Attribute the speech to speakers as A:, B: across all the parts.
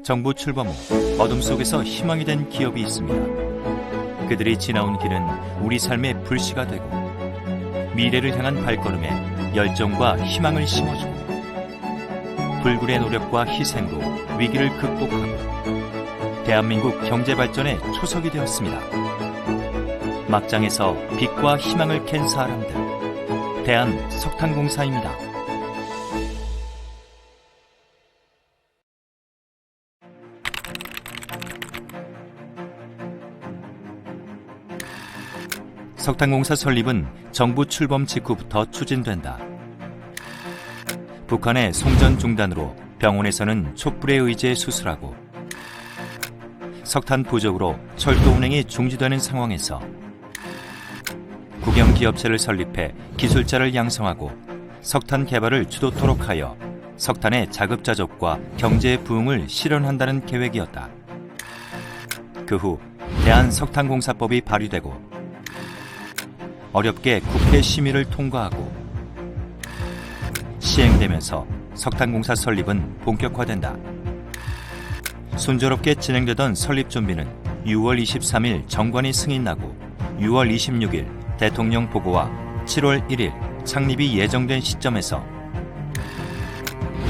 A: 정부 출범 후 어둠 속에서 희망이 된 기업이 있습니다. 그들이 지나온 길은 우리 삶의 불씨가 되고 미래를 향한 발걸음에 열정과 희망을 심어주고 불굴의 노력과 희생으로 위기를 극복하고 대한민국 경제 발전의 초석이 되었습니다. 막장에서 빛과 희망을 캔 사람들, 대한석탄공사입니다. 석탄공사 설립은 정부 출범 직후부터 추진된다. 북한의 송전 중단으로 병원에서는 촛불에 의지해 수술하고 석탄 부족으로 철도 운행이 중지되는 상황에서 국영기업체를 설립해 기술자를 양성하고 석탄 개발을 주도토록 하여 석탄의 자급자족과 경제 부흥을 실현한다는 계획이었다. 그 후 대한석탄공사법이 발의되고 어렵게 국회 심의를 통과하고 시행되면서 석탄공사 설립은 본격화된다. 순조롭게 진행되던 설립 준비는 6월 23일 정관이 승인나고 6월 26일 대통령 보고와 7월 1일 창립이 예정된 시점에서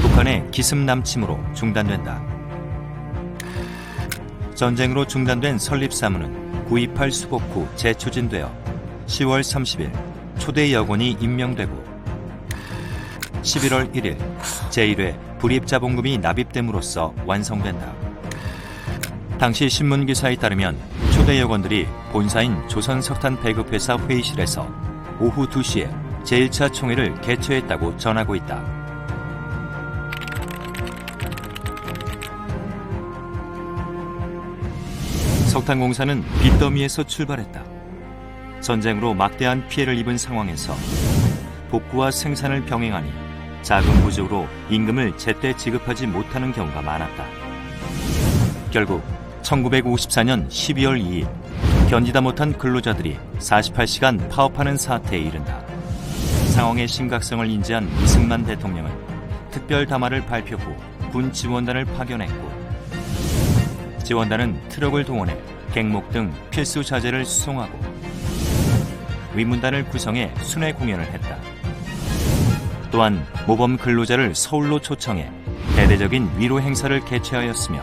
A: 북한의 기습 남침으로 중단된다. 전쟁으로 중단된 설립 사무는 9.28 수복 후 재추진되어 10월 30일 초대 여건이 임명되고 11월 1일 제1회 불입자본금이 납입됨으로써 완성된다. 당시 신문기사에 따르면 초대 여건들이 본사인 조선석탄배급회사 회의실에서 오후 2시에 제1차 총회를 개최했다고 전하고 있다. 석탄공사는 빚더미에서 출발했다. 전쟁으로 막대한 피해를 입은 상황에서 복구와 생산을 병행하니 자금 부족으로 임금을 제때 지급하지 못하는 경우가 많았다. 결국 1954년 12월 2일 견디다 못한 근로자들이 48시간 파업하는 사태에 이른다. 상황의 심각성을 인지한 이승만 대통령은 특별 담화를 발표 후 군 지원단을 파견했고 지원단은 트럭을 동원해 갱목 등 필수 자재를 수송하고 위문단을 구성해 순회 공연을 했다. 또한 모범 근로자를 서울로 초청해 대대적인 위로 행사를 개최하였으며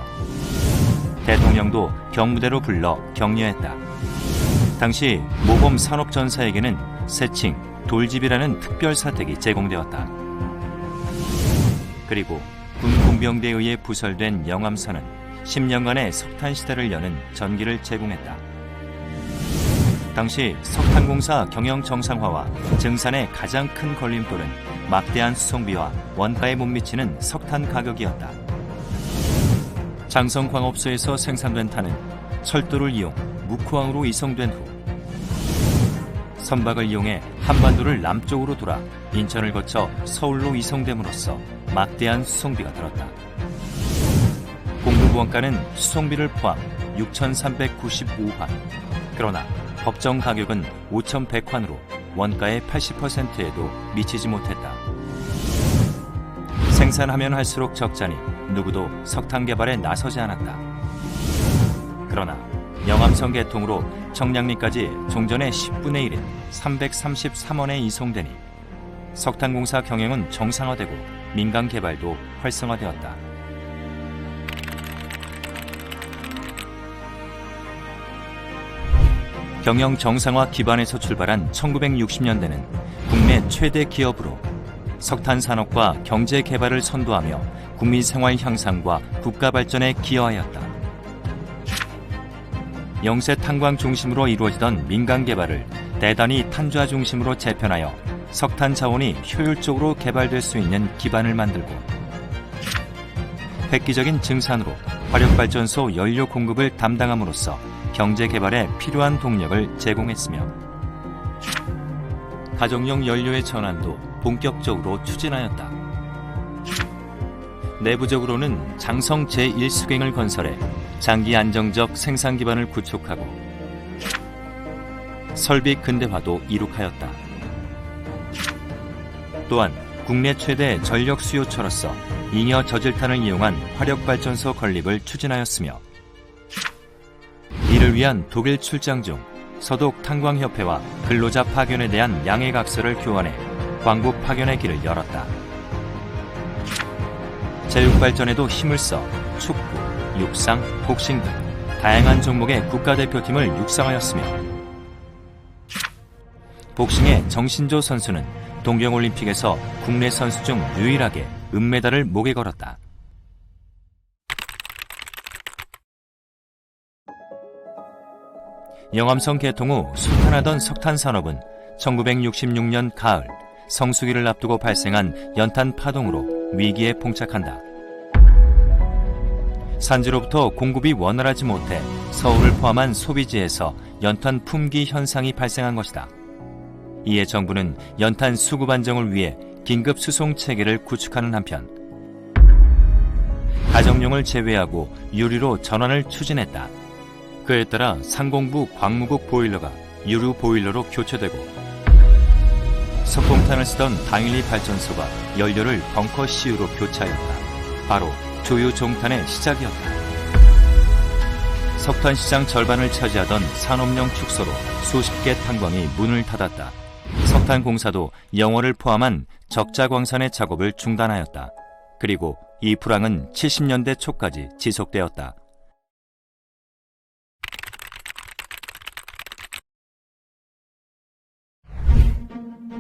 A: 대통령도 경무대로 불러 격려했다. 당시 모범 산업전사에게는 세칭, 돌집이라는 특별 사택이 제공되었다. 그리고 군 공병대에 의해 부설된 영암선은 10년간의 석탄 시대를 여는 전기를 제공했다. 당시 석탄공사 경영 정상화와 증산의 가장 큰 걸림돌은 막대한 수송비와 원가에 못 미치는 석탄 가격이었다. 장성광업소에서 생산된 탄은 철도를 이용 묵후항으로 이송된 후 선박을 이용해 한반도를 남쪽으로 돌아 인천을 거쳐 서울로 이송됨으로써 막대한 수송비가 들었다. 공급 원가는 수송비를 포함 6,395환. 그러나 법정 가격은 5,100환으로 원가의 80%에도 미치지 못했다. 생산하면 할수록 적자니 누구도 석탄 개발에 나서지 않았다. 그러나 영암선 개통으로 청량리까지 종전의 10분의 1인 333원에 이송되니 석탄공사 경영은 정상화되고 민간 개발도 활성화되었다. 경영 정상화 기반에서 출발한 1960년대는 국내 최대 기업으로 석탄 산업과 경제 개발을 선도하며 국민 생활 향상과 국가 발전에 기여하였다. 영세 탄광 중심으로 이루어지던 민간 개발을 대단히 탄좌 중심으로 재편하여 석탄 자원이 효율적으로 개발될 수 있는 기반을 만들고 획기적인 증산으로 화력발전소 연료 공급을 담당함으로써 경제 개발에 필요한 동력을 제공했으며 가정용 연료의 전환도 본격적으로 추진하였다. 내부적으로는 장성 제1수갱을 건설해 장기 안정적 생산 기반을 구축하고 설비 근대화도 이룩하였다. 또한 국내 최대 전력 수요처로서 잉여 저질탄을 이용한 화력발전소 건립을 추진하였으며 이를 위한 독일 출장 중 서독 탄광협회와 근로자 파견에 대한 양해각서를 교환해 광부 파견의 길을 열었다. 제육발전에도 힘을 써 축구, 육상, 복싱 등 다양한 종목의 국가대표팀을 육성하였으며 복싱의 정신조 선수는 동경올림픽에서 국내 선수 중 유일하게 은메달을 목에 걸었다. 영암성 개통 후 쇠퇴하던 석탄산업은 1966년 가을 성수기를 앞두고 발생한 연탄 파동으로 위기에 봉착한다. 산지로부터 공급이 원활하지 못해 서울을 포함한 소비지에서 연탄 품귀 현상이 발생한 것이다. 이에 정부는 연탄 수급 안정을 위해 긴급 수송 체계를 구축하는 한편 가정용을 제외하고 유리로 전환을 추진했다. 그에 따라 상공부 광무국 보일러가 유류 보일러로 교체되고 석공탄을 쓰던 당일리 발전소가 연료를 벙커 CU로 교체하였다. 바로 조유 종탄의 시작이었다. 석탄 시장 절반을 차지하던 산업용 축소로 수십 개 탄광이 문을 닫았다. 석탄공사도 영월을 포함한 적자 광산의 작업을 중단하였다. 그리고 이 불황은 70년대 초까지 지속되었다.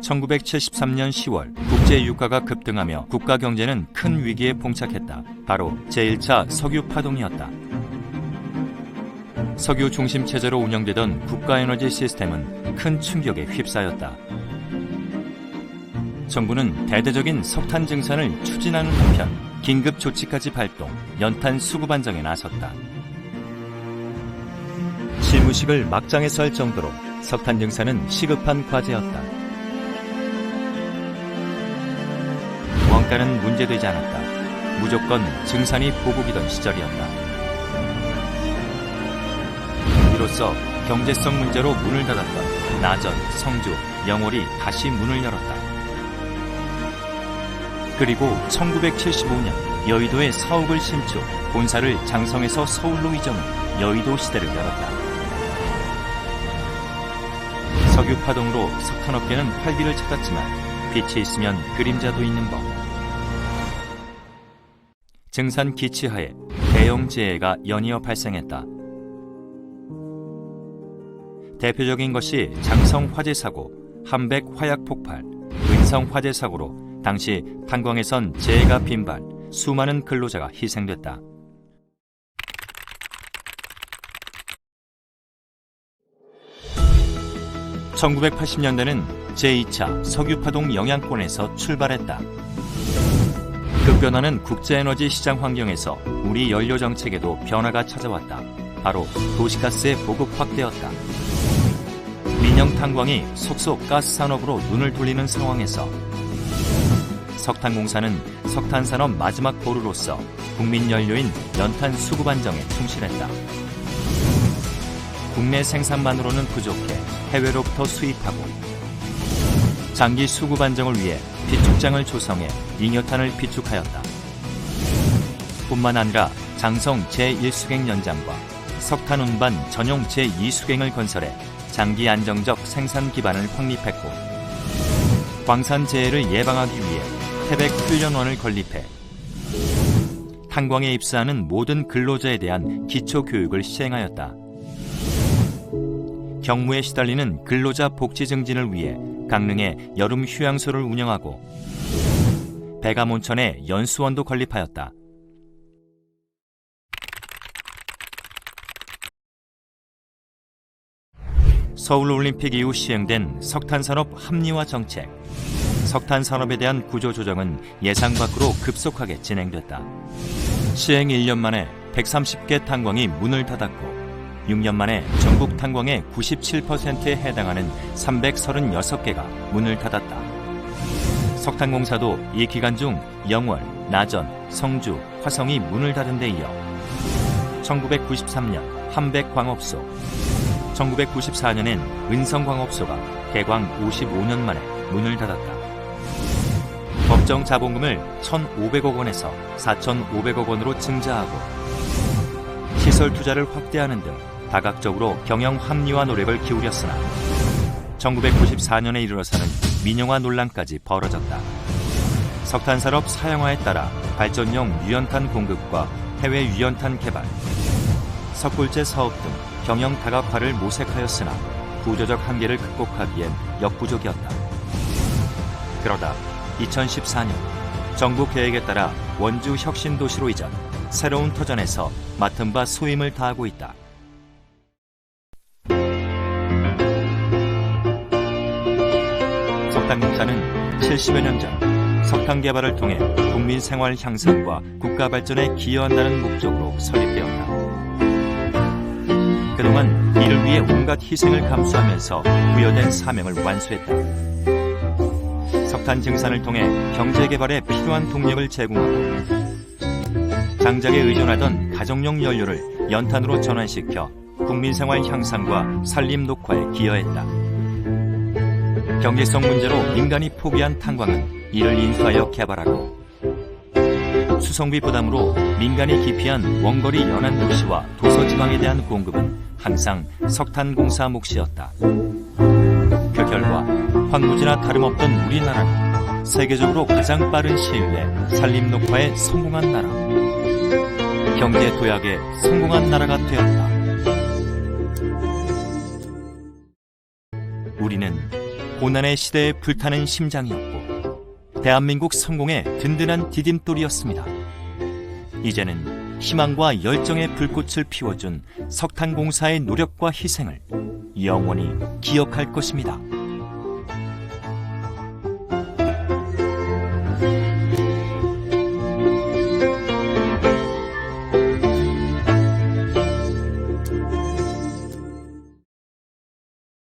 A: 1973년 10월 국제유가가 급등하며 국가 경제는 큰 위기에 봉착했다. 바로 제1차 석유 파동이었다. 석유 중심 체제로 운영되던 국가에너지 시스템은 큰 충격에 휩싸였다. 정부는 대대적인 석탄 증산을 추진하는 한편 긴급 조치까지 발동, 연탄 수급 안정에 나섰다. 실무식을 막장에 설 정도로 석탄 증산은 시급한 과제였다. 원가는 문제되지 않았다. 무조건 증산이 보복이던 시절이었다. 이로써 경제성 문제로 문을 닫았던 나전, 성주, 영월이 다시 문을 열었다. 그리고 1975년 여의도에 사옥을 신축, 본사를 장성에서 서울로 이전 후 여의도 시대를 열었다. 석유 파동으로 석탄업계는 활기를 찾았지만 빛이 있으면 그림자도 있는 법. 증산 기치하에 대형 재해가 연이어 발생했다. 대표적인 것이 장성 화재 사고, 함백 화약 폭발, 은성 화재 사고로 당시 탄광에선 재해가 빈발, 수많은 근로자가 희생됐다. (1980년대는) 제2차 석유파동 영향권에서 출발했다. 급변하는 국제에너지 시장 환경에서 우리 연료 정책에도 변화가 찾아왔다. 바로 도시가스의 보급 확대였다. 민영 탄광이 속속 가스 산업으로 눈을 돌리는 상황에서 석탄공사는 석탄산업 마지막 보루로서 국민 연료인 연탄 수급 안정에 충실했다. 국내 생산만으로는 부족해 해외로부터 수입하고 장기 수급 안정을 위해 비축장을 조성해 잉여탄을 비축하였다. 뿐만 아니라 장성 제1수갱 연장과 석탄 운반 전용 제2수갱을 건설해 장기 안정적 생산 기반을 확립했고 광산 재해를 예방하기 위해 태백 훈련원을 건립해 탄광에 입사하는 모든 근로자에 대한 기초교육을 시행하였다. 경무에 시달리는 근로자 복지 증진을 위해 강릉에 여름 휴양소를 운영하고 백암온천에 연수원도 건립하였다. 서울올림픽 이후 시행된 석탄산업 합리화 정책. 석탄산업에 대한 구조조정은 예상 밖으로 급속하게 진행됐다. 시행 1년 만에 130개 탄광이 문을 닫았고 6년 만에 전국 탄광의 97%에 해당하는 336개가 문을 닫았다. 석탄공사도 이 기간 중 영월, 나전, 성주, 화성이 문을 닫은 데 이어 1993년 함백광업소, 1994년엔 은성광업소가 개광 55년 만에 문을 닫았다. 법정 자본금을 1,500억 원에서 4,500억 원으로 증자하고 시설 투자를 확대하는 등 다각적으로 경영 합리화 노력을 기울였으나 1994년에 이르러서는 민영화 논란까지 벌어졌다. 석탄산업 사양화에 따라 발전용 유연탄 공급과 해외 유연탄 개발, 석굴제 사업 등 경영 다각화를 모색하였으나 구조적 한계를 극복하기엔 역부족이었다. 그러다 2014년 정부 계획에 따라 원주 혁신도시로 이전, 새로운 터전에서 맡은 바 소임을 다하고 있다. 석탄공사는 70여 년 전 석탄 개발을 통해 국민 생활 향상과 국가 발전에 기여한다는 목적으로 설립되었다. 그동안 이를 위해 온갖 희생을 감수하면서 부여된 사명을 완수했다. 석탄 증산을 통해 경제 개발에 필요한 동력을 제공하고 장작에 의존하던 가정용 연료를 연탄으로 전환시켜 국민 생활 향상과 산림 녹화에 기여했다. 경제성 문제로 민간이 포기한 탄광은 이를 인수하여 개발하고 수송비 부담으로 민간이 기피한 원거리 연안 도시와 도서지방에 대한 공급은 항상 석탄공사 몫이었다. 그 결과 황무지나 다름없던 우리나라는 세계적으로 가장 빠른 시일 내 산림 녹화에 성공한 나라, 경제 도약에 성공한 나라가 되었다. 우리는 고난의 시대에 불타는 심장이었고 대한민국 성공의 든든한 디딤돌이었습니다. 이제는 희망과 열정의 불꽃을 피워준 석탄공사의 노력과 희생을 영원히 기억할 것입니다.